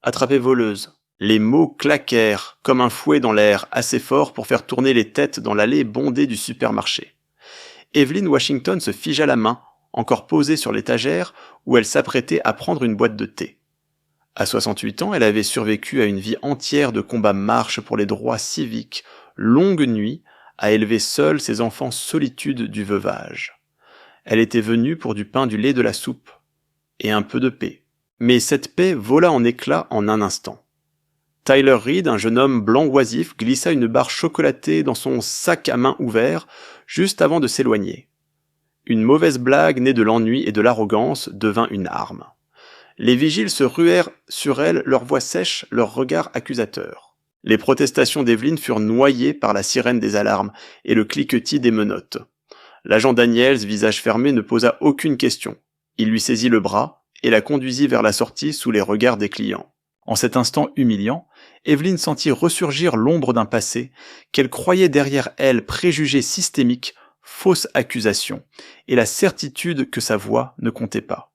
Attrapée voleuse. Les mots claquèrent, comme un fouet dans l'air, assez fort pour faire tourner les têtes dans l'allée bondée du supermarché. Evelyn Washington se figea la main, encore posée sur l'étagère, où elle s'apprêtait à prendre une boîte de thé. À 68 ans, elle avait survécu à une vie entière de combats marches pour les droits civiques, longues nuits, à élever seule ses enfants solitude du veuvage. Elle était venue pour du pain, du lait, de la soupe, et un peu de paix. Mais cette paix vola en éclats en un instant. Tyler Reed, un jeune homme blanc oisif, glissa une barre chocolatée dans son sac à main ouvert, juste avant de s'éloigner. Une mauvaise blague née de l'ennui et de l'arrogance devint une arme. Les vigiles se ruèrent sur elle, leurs voix sèches, leurs regards accusateurs. Les protestations d'Evelyn furent noyées par la sirène des alarmes et le cliquetis des menottes. L'agent Daniels, visage fermé, ne posa aucune question. Il lui saisit le bras et la conduisit vers la sortie sous les regards des clients. En cet instant humiliant, Evelyn sentit ressurgir l'ombre d'un passé qu'elle croyait derrière elle préjugé systémique, fausse accusation, et la certitude que sa voix ne comptait pas.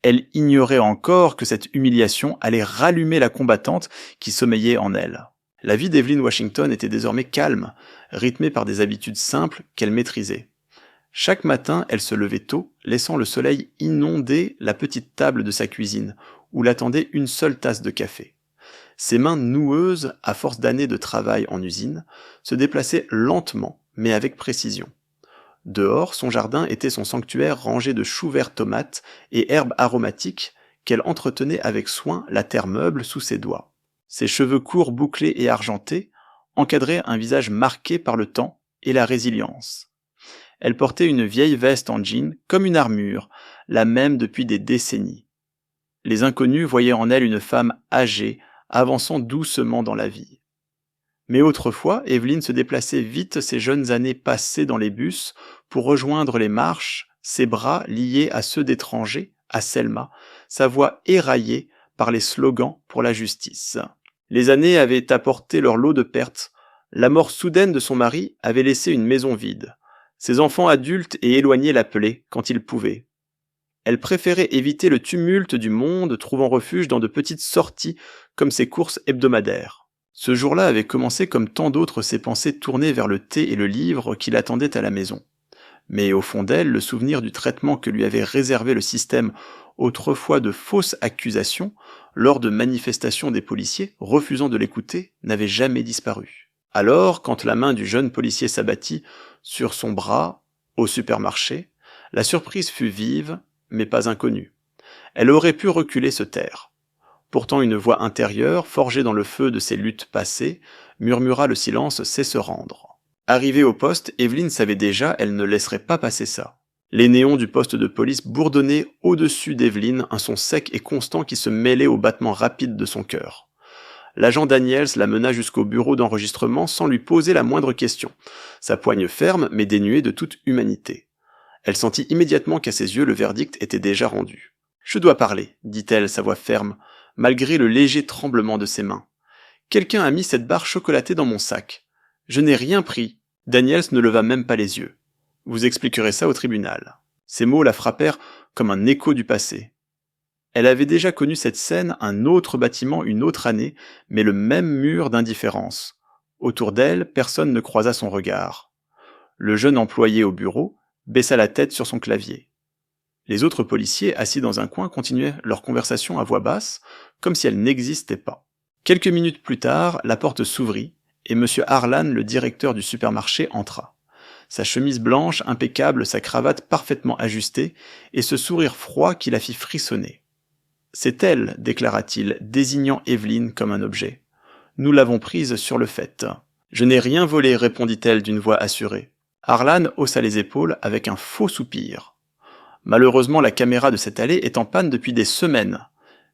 Elle ignorait encore que cette humiliation allait rallumer la combattante qui sommeillait en elle. La vie d'Evelyn Washington était désormais calme, rythmée par des habitudes simples qu'elle maîtrisait. Chaque matin, elle se levait tôt, laissant le soleil inonder la petite table de sa cuisine, où l'attendait une seule tasse de café. Ses mains noueuses, à force d'années de travail en usine, se déplaçaient lentement, mais avec précision. Dehors, son jardin était son sanctuaire rangé de choux verts tomates et herbes aromatiques qu'elle entretenait avec soin la terre meuble sous ses doigts. Ses cheveux courts bouclés et argentés encadraient un visage marqué par le temps et la résilience. Elle portait une vieille veste en jean comme une armure, la même depuis des décennies. Les inconnus voyaient en elle une femme âgée, avançant doucement dans la vie. Mais autrefois, Evelyn se déplaçait vite ses jeunes années passées dans les bus pour rejoindre les marches, ses bras liés à ceux d'étrangers, à Selma, sa voix éraillée par les slogans pour la justice. Les années avaient apporté leur lot de pertes. La mort soudaine de son mari avait laissé une maison vide. Ses enfants adultes et éloignés l'appelaient quand ils pouvaient. Elle préférait éviter le tumulte du monde, trouvant refuge dans de petites sorties comme ses courses hebdomadaires. Ce jour-là avait commencé comme tant d'autres ses pensées tournées vers le thé et le livre qui l'attendaient à la maison. Mais au fond d'elle, le souvenir du traitement que lui avait réservé le système autrefois de fausses accusations lors de manifestations des policiers refusant de l'écouter n'avait jamais disparu. Alors, quand la main du jeune policier s'abattit sur son bras au supermarché, la surprise fut vive, mais pas inconnue. Elle aurait pu reculer, se taire. Pourtant une voix intérieure, forgée dans le feu de ses luttes passées, murmura le silence sait se rendre. Arrivée au poste, Evelyn savait déjà, elle ne laisserait pas passer ça. Les néons du poste de police bourdonnaient au-dessus d'Evelyn, un son sec et constant qui se mêlait aux battements rapides de son cœur. L'agent Daniels la mena jusqu'au bureau d'enregistrement sans lui poser la moindre question, sa poigne ferme mais dénuée de toute humanité. Elle sentit immédiatement qu'à ses yeux le verdict était déjà rendu. « Je dois parler, dit-elle, sa voix ferme, malgré le léger tremblement de ses mains. Quelqu'un a mis cette barre chocolatée dans mon sac. Je n'ai rien pris. Daniels ne leva même pas les yeux. Vous expliquerez ça au tribunal. Ces mots la frappèrent comme un écho du passé. Elle avait déjà connu cette scène, un autre bâtiment, une autre année, mais le même mur d'indifférence. Autour d'elle, personne ne croisa son regard. Le jeune employé au bureau baissa la tête sur son clavier. Les autres policiers, assis dans un coin, continuaient leur conversation à voix basse, comme si elle n'existait pas. Quelques minutes plus tard, la porte s'ouvrit, et M. Harlan, le directeur du supermarché, entra. Sa chemise blanche, impeccable, sa cravate parfaitement ajustée, et ce sourire froid qui la fit frissonner. « C'est elle, déclara-t-il, désignant Evelyn comme un objet. Nous l'avons prise sur le fait. »« Je n'ai rien volé, répondit-elle d'une voix assurée. Harlan haussa les épaules avec un faux soupir. Malheureusement, la caméra de cette allée est en panne depuis des semaines.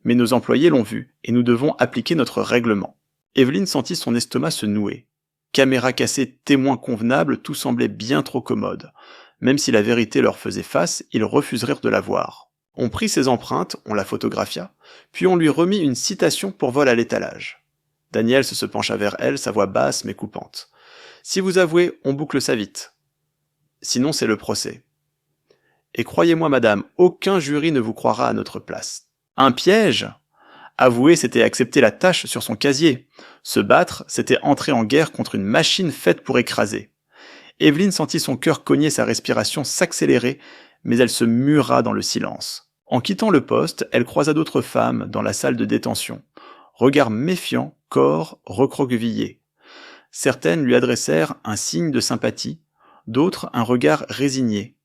Mais nos employés l'ont vue, et nous devons appliquer notre règlement. Evelyn sentit son estomac se nouer. Caméra cassée, témoin convenable, tout semblait bien trop commode. Même si la vérité leur faisait face, ils refuseraient de la voir. On prit ses empreintes, on la photographia, puis on lui remit une citation pour vol à l'étalage. Daniels se pencha vers elle, sa voix basse mais coupante. « Si vous avouez, on boucle ça vite. Sinon c'est le procès. Et croyez-moi madame, aucun jury ne vous croira à notre place. » Un piège ? Avouer, c'était accepter la tâche sur son casier. Se battre, c'était entrer en guerre contre une machine faite pour écraser. Evelyn sentit son cœur cogner, sa respiration s'accélérer, mais elle se mura dans le silence. En quittant le poste, elle croisa d'autres femmes dans la salle de détention. Regard méfiant, corps recroquevillés. Certaines lui adressèrent un signe de sympathie, d'autres un regard résigné.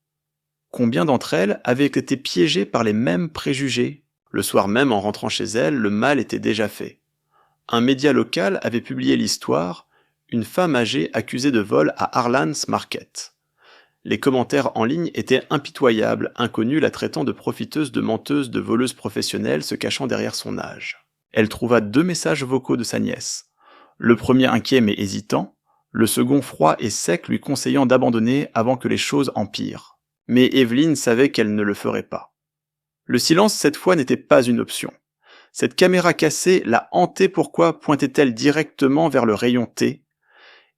Combien d'entre elles avaient été piégées par les mêmes préjugés? Le soir même, en rentrant chez elle, le mal était déjà fait. Un média local avait publié l'histoire, une femme âgée accusée de vol à Harlan's Market. Les commentaires en ligne étaient impitoyables, inconnus la traitant de profiteuse, de menteuse, de voleuse professionnelle se cachant derrière son âge. Elle trouva 2 messages vocaux de sa nièce. Le premier inquiet mais hésitant, le second froid et sec lui conseillant d'abandonner avant que les choses empirent. Mais Evelyn savait qu'elle ne le ferait pas. Le silence cette fois n'était pas une option. Cette caméra cassée la hantait. Pourquoi pointait-elle directement vers le rayon thé?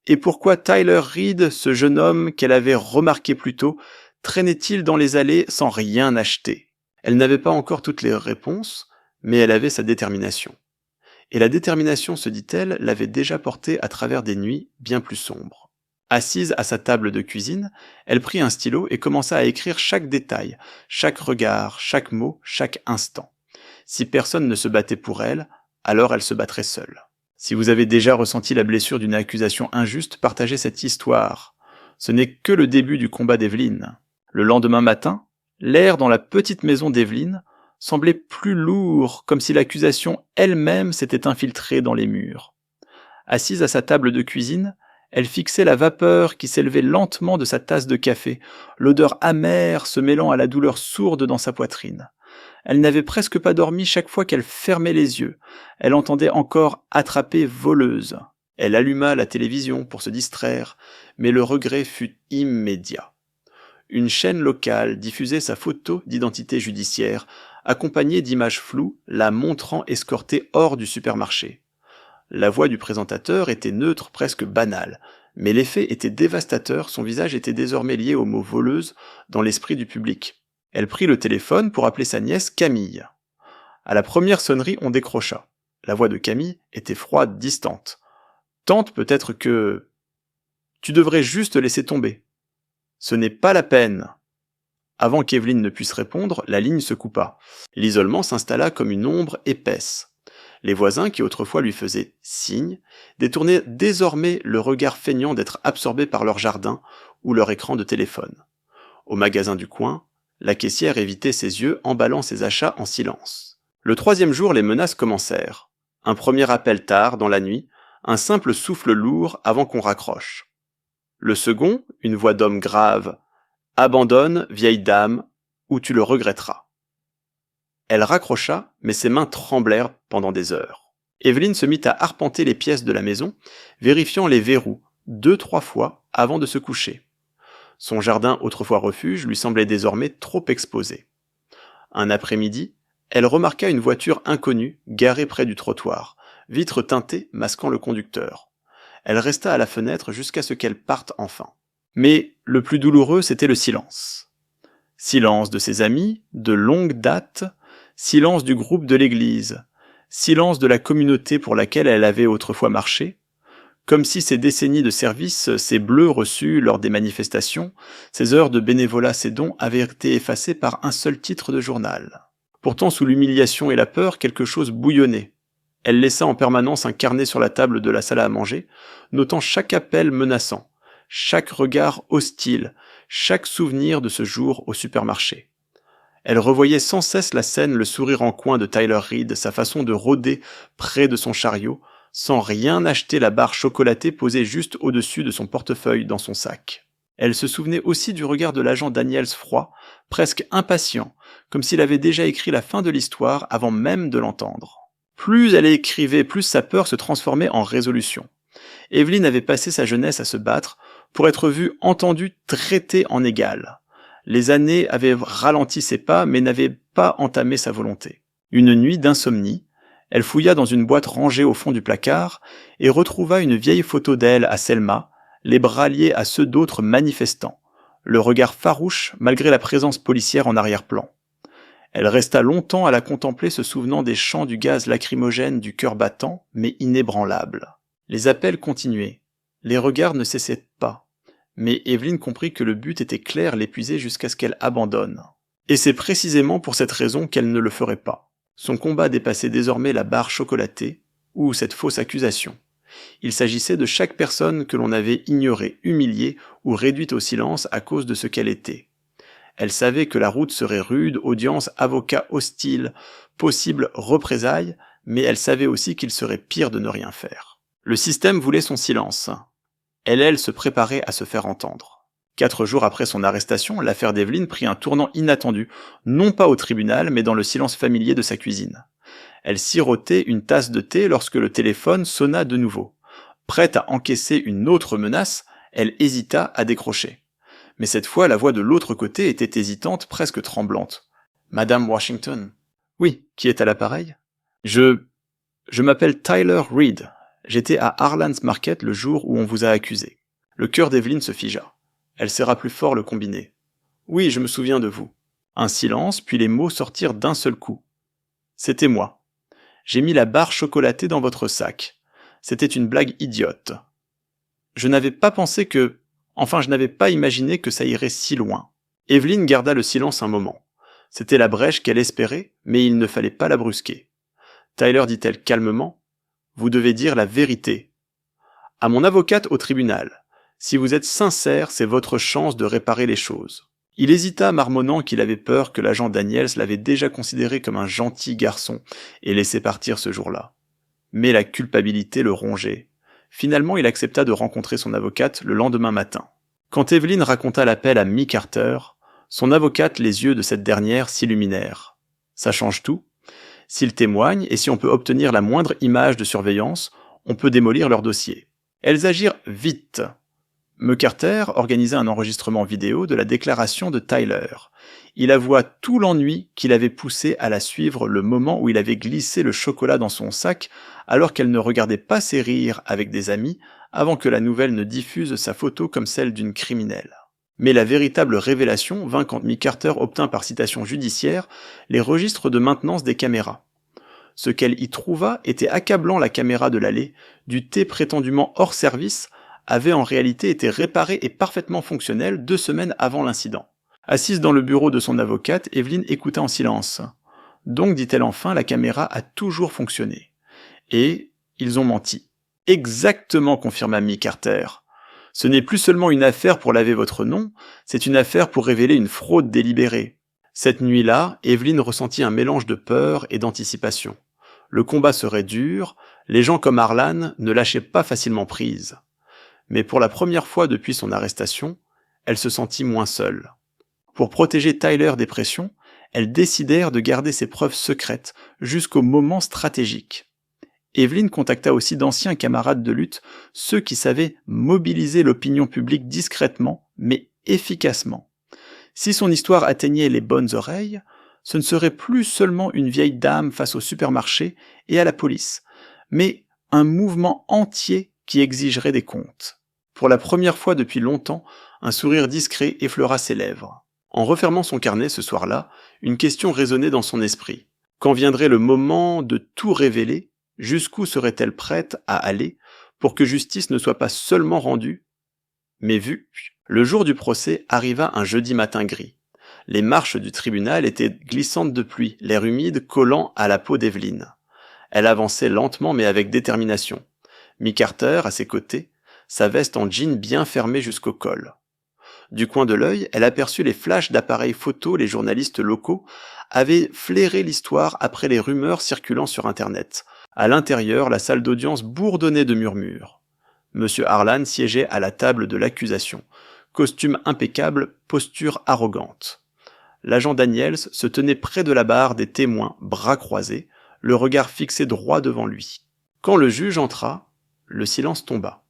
Et pourquoi Tyler Reed, ce jeune homme qu'elle avait remarqué plus tôt, traînait-il dans les allées sans rien acheter? Elle n'avait pas encore toutes les réponses, mais elle avait sa détermination. Et la détermination, se dit-elle, l'avait déjà portée à travers des nuits bien plus sombres. Assise à sa table de cuisine, elle prit un stylo et commença à écrire chaque détail, chaque regard, chaque mot, chaque instant. Si personne ne se battait pour elle, alors elle se battrait seule. Si vous avez déjà ressenti la blessure d'une accusation injuste, partagez cette histoire. Ce n'est que le début du combat d'Evelyn. Le lendemain matin, l'air dans la petite maison d'Evelyn semblait plus lourd, comme si l'accusation elle-même s'était infiltrée dans les murs. Assise à sa table de cuisine, elle fixait la vapeur qui s'élevait lentement de sa tasse de café, l'odeur amère se mêlant à la douleur sourde dans sa poitrine. Elle n'avait presque pas dormi chaque fois qu'elle fermait les yeux. Elle entendait encore attraper voleuse. Elle alluma la télévision pour se distraire, mais le regret fut immédiat. Une chaîne locale diffusait sa photo d'identité judiciaire, accompagnée d'images floues, la montrant escortée hors du supermarché. La voix du présentateur était neutre, presque banale, mais l'effet était dévastateur, son visage était désormais lié au mot voleuse dans l'esprit du public. Elle prit le téléphone pour appeler sa nièce Camille. À la première sonnerie, on décrocha. La voix de Camille était froide, distante. Tente peut-être que... Tu devrais juste laisser tomber. Ce n'est pas la peine. Avant qu'Evelyn ne puisse répondre, la ligne se coupa. L'isolement s'installa comme une ombre épaisse. Les voisins, qui autrefois lui faisaient signe, détournaient désormais le regard feignant d'être absorbés par leur jardin ou leur écran de téléphone. Au magasin du coin, la caissière évitait ses yeux, emballant ses achats en silence. Le 3e jour, les menaces commencèrent. Un premier appel tard, dans la nuit, un simple souffle lourd avant qu'on raccroche. Le second, une voix d'homme grave. « Abandonne, vieille dame, ou tu le regretteras. » Elle raccrocha, mais ses mains tremblèrent pendant des heures. Evelyn se mit à arpenter les pièces de la maison, vérifiant les verrous 2-3 fois avant de se coucher. Son jardin, autrefois refuge, lui semblait désormais trop exposé. Un après-midi, elle remarqua une voiture inconnue garée près du trottoir, vitre teintée masquant le conducteur. Elle resta à la fenêtre jusqu'à ce qu'elle parte enfin. Mais le plus douloureux, c'était le silence. Silence de ses amis, de longue date, silence du groupe de l'église, silence de la communauté pour laquelle elle avait autrefois marché, comme si ces décennies de service, ces bleus reçus lors des manifestations, ces heures de bénévolat, ces dons avaient été effacés par un seul titre de journal. Pourtant, sous l'humiliation et la peur, quelque chose bouillonnait. Elle laissa en permanence un carnet sur la table de la salle à manger, notant chaque appel menaçant, chaque regard hostile, chaque souvenir de ce jour au supermarché. Elle revoyait sans cesse la scène, le sourire en coin de Tyler Reed, sa façon de rôder près de son chariot, sans rien acheter, la barre chocolatée posée juste au-dessus de son portefeuille dans son sac. Elle se souvenait aussi du regard de l'agent Daniels froid, presque impatient, comme s'il avait déjà écrit la fin de l'histoire avant même de l'entendre. Plus elle écrivait, plus sa peur se transformait en résolution. Evelyn avait passé sa jeunesse à se battre pour être vue, entendue, traitée en égale. Les années avaient ralenti ses pas, mais n'avaient pas entamé sa volonté. Une nuit d'insomnie, elle fouilla dans une boîte rangée au fond du placard et retrouva une vieille photo d'elle à Selma, les bras liés à ceux d'autres manifestants, le regard farouche malgré la présence policière en arrière-plan. Elle resta longtemps à la contempler, se souvenant des chants du gaz lacrymogène, du cœur battant, mais inébranlable. Les appels continuaient. Les regards ne cessaient pas. Mais Evelyn comprit que le but était clair, l'épuiser jusqu'à ce qu'elle abandonne. Et c'est précisément pour cette raison qu'elle ne le ferait pas. Son combat dépassait désormais la barre chocolatée, ou cette fausse accusation. Il s'agissait de chaque personne que l'on avait ignorée, humiliée ou réduite au silence à cause de ce qu'elle était. Elle savait que la route serait rude, audience, avocat hostile, possible représailles, mais elle savait aussi qu'il serait pire de ne rien faire. Le système voulait son silence. Elle se préparait à se faire entendre. 4 jours après son arrestation, l'affaire d'Evelyn prit un tournant inattendu, non pas au tribunal, mais dans le silence familier de sa cuisine. Elle sirotait une tasse de thé lorsque le téléphone sonna de nouveau. Prête à encaisser une autre menace, elle hésita à décrocher. Mais cette fois, la voix de l'autre côté était hésitante, presque tremblante. « Madame Washington ?»« Oui, qui est à l'appareil ?»« Je m'appelle Tyler Reed. J'étais à Harlan's Market le jour où on vous a accusé. » Le cœur d'Evelyn se figea. Elle serra plus fort le combiné. « Oui, je me souviens de vous. » Un silence, puis les mots sortirent d'un seul coup. « C'était moi. J'ai mis la barre chocolatée dans votre sac. C'était une blague idiote. Je n'avais pas pensé que... Enfin, je n'avais pas imaginé que ça irait si loin. » Evelyn garda le silence un moment. C'était la brèche qu'elle espérait, mais il ne fallait pas la brusquer. Tyler dit-elle calmement, « Vous devez dire la vérité. À mon avocate au tribunal. Si vous êtes sincère, c'est votre chance de réparer les choses. » Il hésita, marmonnant qu'il avait peur que l'agent Daniels l'avait déjà considéré comme un gentil garçon et laissé partir ce jour-là. Mais la culpabilité le rongeait. Finalement, il accepta de rencontrer son avocate le lendemain matin. Quand Evelyn raconta l'appel à Mick Carter, son avocate, les yeux de cette dernière s'illuminèrent. Ça change tout. S'ils témoignent et si on peut obtenir la moindre image de surveillance, on peut démolir leur dossier. Elles agirent vite. Mick Carter organisa un enregistrement vidéo de la déclaration de Tyler. Il avoua tout l'ennui qui l'avait poussé à la suivre le moment où il avait glissé le chocolat dans son sac alors qu'elle ne regardait pas ses rires avec des amis avant que la nouvelle ne diffuse sa photo comme celle d'une criminelle. Mais la véritable révélation vint quand Mick Carter obtint par citation judiciaire les registres de maintenance des caméras. Ce qu'elle y trouva était accablant. La caméra de l'allée, du thé prétendument hors service, avait en réalité été réparée et parfaitement fonctionnelle 2 semaines avant l'incident. Assise dans le bureau de son avocate, Evelyn écouta en silence. Donc, dit-elle enfin, la caméra a toujours fonctionné. Et ils ont menti. Exactement, confirma Mick Carter. Ce n'est plus seulement une affaire pour laver votre nom, c'est une affaire pour révéler une fraude délibérée. Cette nuit-là, Evelyn ressentit un mélange de peur et d'anticipation. Le combat serait dur, les gens comme Harlan ne lâchaient pas facilement prise. Mais pour la première fois depuis son arrestation, elle se sentit moins seule. Pour protéger Tyler des pressions, elles décidèrent de garder ses preuves secrètes jusqu'au moment stratégique. Evelyn contacta aussi d'anciens camarades de lutte, ceux qui savaient mobiliser l'opinion publique discrètement, mais efficacement. Si son histoire atteignait les bonnes oreilles, ce ne serait plus seulement une vieille dame face au supermarché et à la police, mais un mouvement entier qui exigerait des comptes. Pour la première fois depuis longtemps, un sourire discret effleura ses lèvres. En refermant son carnet ce soir-là, une question résonnait dans son esprit. Quand viendrait le moment de tout révéler, jusqu'où serait-elle prête à aller pour que justice ne soit pas seulement rendue, mais vue? Le jour du procès arriva un jeudi matin gris. Les marches du tribunal étaient glissantes de pluie, l'air humide collant à la peau d'Evelyn. Elle avançait lentement mais avec détermination. Mick Carter, à ses côtés, sa veste en jean bien fermée jusqu'au col. Du coin de l'œil, elle aperçut les flashs d'appareils photo. Les journalistes locaux avaient flairé l'histoire après les rumeurs circulant sur Internet. À l'intérieur, la salle d'audience bourdonnait de murmures. Monsieur Harlan siégeait à la table de l'accusation. Costume impeccable, posture arrogante. L'agent Daniels se tenait près de la barre des témoins, bras croisés, le regard fixé droit devant lui. Quand le juge entra, le silence tomba.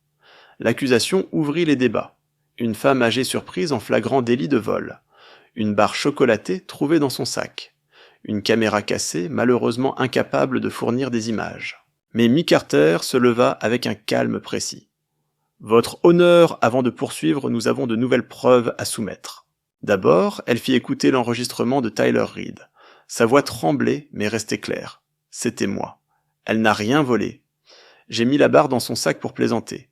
L'accusation ouvrit les débats. Une femme âgée surprise en flagrant délit de vol. Une barre chocolatée trouvée dans son sac. Une caméra cassée, malheureusement incapable de fournir des images. Mais Mick Carter se leva avec un calme précis. « Votre honneur, avant de poursuivre, nous avons de nouvelles preuves à soumettre. » D'abord, elle fit écouter l'enregistrement de Tyler Reed. Sa voix tremblait, mais restait claire. C'était moi. Elle n'a rien volé. J'ai mis la barre dans son sac pour plaisanter.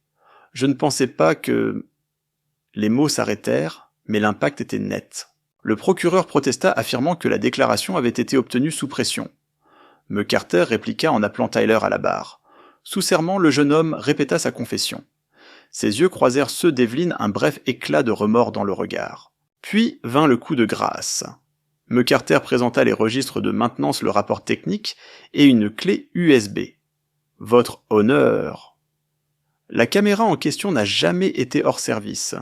Je ne pensais pas que... Les mots s'arrêtèrent, mais l'impact était net. Le procureur protesta, affirmant que la déclaration avait été obtenue sous pression. Me Carter répliqua en appelant Tyler à la barre. Sous serment, le jeune homme répéta sa confession. Ses yeux croisèrent ceux d'Evelyn, un bref éclat de remords dans le regard. Puis vint le coup de grâce. Me Carter présenta les registres de maintenance, le rapport technique et une clé USB. Votre honneur. La caméra en question n'a jamais été hors service.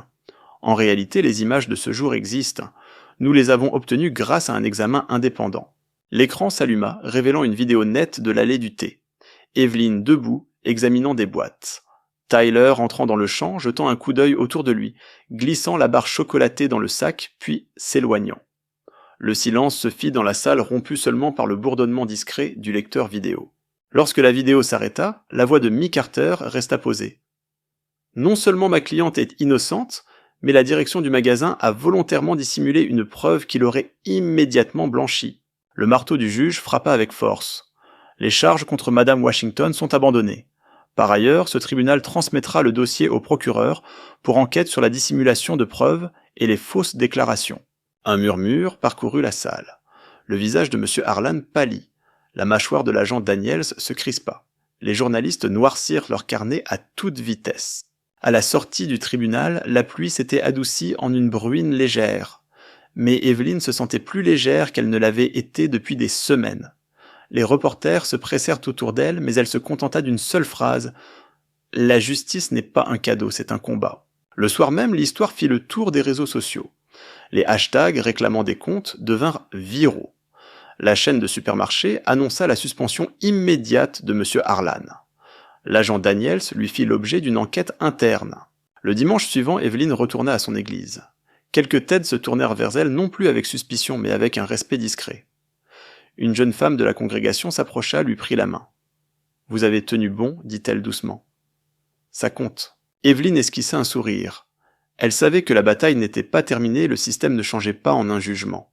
En réalité, les images de ce jour existent. Nous les avons obtenues grâce à un examen indépendant. L'écran s'alluma, révélant une vidéo nette de l'allée du thé. Evelyn debout, examinant des boîtes. Tyler entrant dans le champ, jetant un coup d'œil autour de lui, glissant la barre chocolatée dans le sac, puis s'éloignant. Le silence se fit dans la salle, rompu seulement par le bourdonnement discret du lecteur vidéo. Lorsque la vidéo s'arrêta, la voix de Mick Carter resta posée. Non seulement ma cliente est innocente, mais la direction du magasin a volontairement dissimulé une preuve qui l'aurait immédiatement blanchie. Le marteau du juge frappa avec force. Les charges contre Madame Washington sont abandonnées. Par ailleurs, ce tribunal transmettra le dossier au procureur pour enquête sur la dissimulation de preuves et les fausses déclarations. Un murmure parcourut la salle. Le visage de M. Harlan pâlit. La mâchoire de l'agent Daniels se crispa. Les journalistes noircirent leurs carnets à toute vitesse. À la sortie du tribunal, la pluie s'était adoucie en une bruine légère. Mais Evelyn se sentait plus légère qu'elle ne l'avait été depuis des semaines. Les reporters se pressèrent autour d'elle, mais elle se contenta d'une seule phrase. « La justice n'est pas un cadeau, c'est un combat. » Le soir même, l'histoire fit le tour des réseaux sociaux. Les hashtags réclamant des comptes devinrent viraux. La chaîne de supermarchés annonça la suspension immédiate de M. Harlan. L'agent Daniels lui fit l'objet d'une enquête interne. Le dimanche suivant, Evelyn retourna à son église. Quelques têtes se tournèrent vers elle non plus avec suspicion, mais avec un respect discret. Une jeune femme de la congrégation s'approcha, lui prit la main. « Vous avez tenu bon, dit-elle doucement. »« Ça compte. » Evelyn esquissa un sourire. Elle savait que la bataille n'était pas terminée, le système ne changeait pas en un jugement.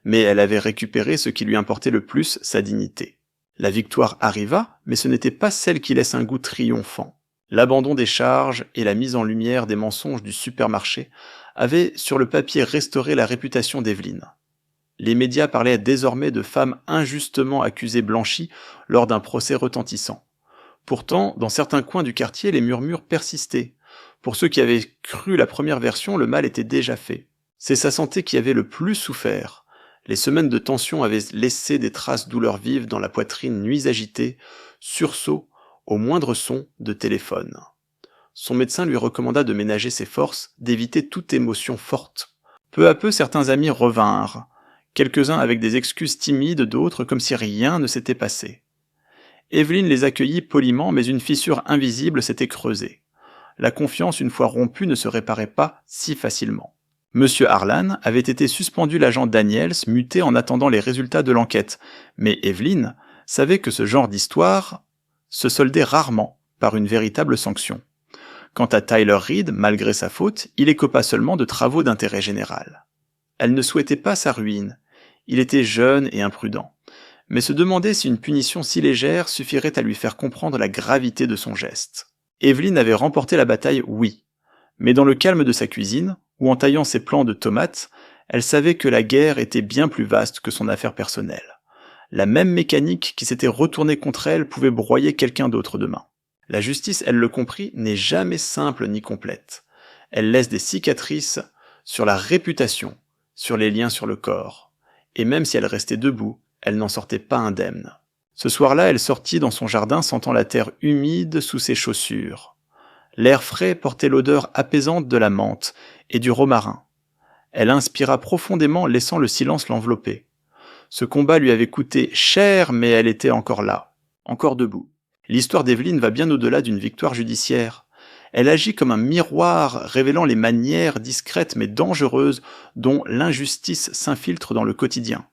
Mais elle avait récupéré ce qui lui importait le plus, sa dignité. La victoire arriva, mais ce n'était pas celle qui laisse un goût triomphant. L'abandon des charges et la mise en lumière des mensonges du supermarché avaient sur le papier restauré la réputation d'Evelyn. Les médias parlaient désormais de femmes injustement accusées blanchies lors d'un procès retentissant. Pourtant, dans certains coins du quartier, les murmures persistaient. Pour ceux qui avaient cru la première version, le mal était déjà fait. C'est sa santé qui avait le plus souffert. Les semaines de tension avaient laissé des traces douleurs vives dans la poitrine, nuits agitées, sursauts au moindre son de téléphone. Son médecin lui recommanda de ménager ses forces, d'éviter toute émotion forte. Peu à peu, certains amis revinrent. Quelques-uns avec des excuses timides, d'autres comme si rien ne s'était passé. Evelyn les accueillit poliment, mais une fissure invisible s'était creusée. La confiance, une fois rompue, ne se réparait pas si facilement. Monsieur Harlan avait été suspendu l'agent Daniels, muté en attendant les résultats de l'enquête, mais Evelyn savait que ce genre d'histoire se soldait rarement par une véritable sanction. Quant à Tyler Reed, malgré sa faute, il écopa seulement de travaux d'intérêt général. Elle ne souhaitait pas sa ruine. Il était jeune et imprudent, mais se demandait si une punition si légère suffirait à lui faire comprendre la gravité de son geste. Evelyn avait remporté la bataille, oui, mais dans le calme de sa cuisine, ou en taillant ses plants de tomates, elle savait que la guerre était bien plus vaste que son affaire personnelle. La même mécanique qui s'était retournée contre elle pouvait broyer quelqu'un d'autre demain. La justice, elle le comprit, n'est jamais simple ni complète. Elle laisse des cicatrices sur la réputation, sur les liens sur le corps. Et même si elle restait debout, elle n'en sortait pas indemne. Ce soir-là, elle sortit dans son jardin sentant la terre humide sous ses chaussures. L'air frais portait l'odeur apaisante de la menthe et du romarin. Elle inspira profondément, laissant le silence l'envelopper. Ce combat lui avait coûté cher, mais elle était encore là, encore debout. L'histoire d'Evelyn va bien au-delà d'une victoire judiciaire. Elle agit comme un miroir révélant les manières discrètes mais dangereuses dont l'injustice s'infiltre dans le quotidien.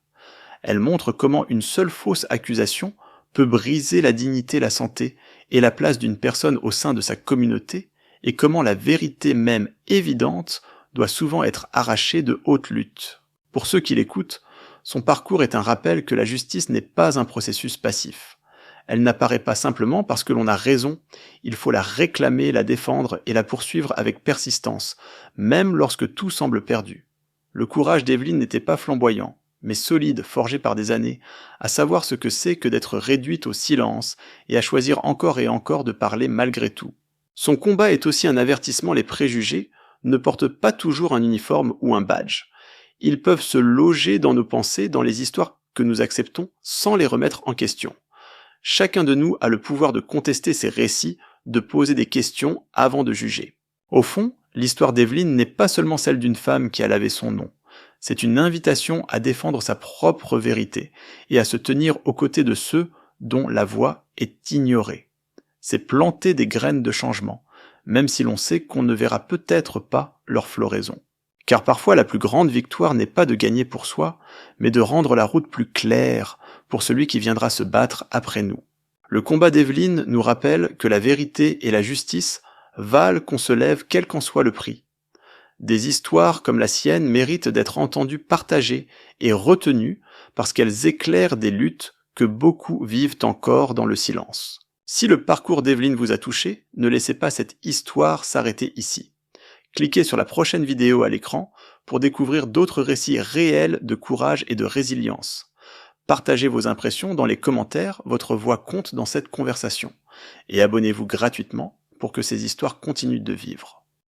Elle montre comment une seule fausse accusation peut briser la dignité, la santé et la place d'une personne au sein de sa communauté, et comment la vérité même évidente doit souvent être arrachée de haute lutte. Pour ceux qui l'écoutent, Son parcours est un rappel que la justice n'est pas un processus passif. Elle n'apparaît pas simplement parce que l'on a raison, il faut la réclamer, la défendre et la poursuivre avec persistance, même lorsque tout semble perdu. Le courage d'Evelyn n'était pas flamboyant, mais solide, forgé par des années, à savoir ce que c'est que d'être réduite au silence et à choisir encore et encore de parler malgré tout. Son combat est aussi un avertissement, les préjugés ne portent pas toujours un uniforme ou un badge. Ils peuvent se loger dans nos pensées, dans les histoires que nous acceptons, sans les remettre en question. Chacun de nous a le pouvoir de contester ces récits, de poser des questions avant de juger. Au fond, l'histoire d'Evelyn n'est pas seulement celle d'une femme qui a lavé son nom. C'est une invitation à défendre sa propre vérité et à se tenir aux côtés de ceux dont la voix est ignorée. C'est planter des graines de changement, même si l'on sait qu'on ne verra peut-être pas leur floraison. Car parfois la plus grande victoire n'est pas de gagner pour soi, mais de rendre la route plus claire pour celui qui viendra se battre après nous. Le combat d'Evelyn nous rappelle que la vérité et la justice valent qu'on se lève quel qu'en soit le prix. Des histoires comme la sienne méritent d'être entendues, partagées et retenues parce qu'elles éclairent des luttes que beaucoup vivent encore dans le silence. Si le parcours d'Evelyn vous a touché, ne laissez pas cette histoire s'arrêter ici. Cliquez sur la prochaine vidéo à l'écran pour découvrir d'autres récits réels de courage et de résilience. Partagez vos impressions dans les commentaires, votre voix compte dans cette conversation. Et abonnez-vous gratuitement pour que ces histoires continuent de vivre.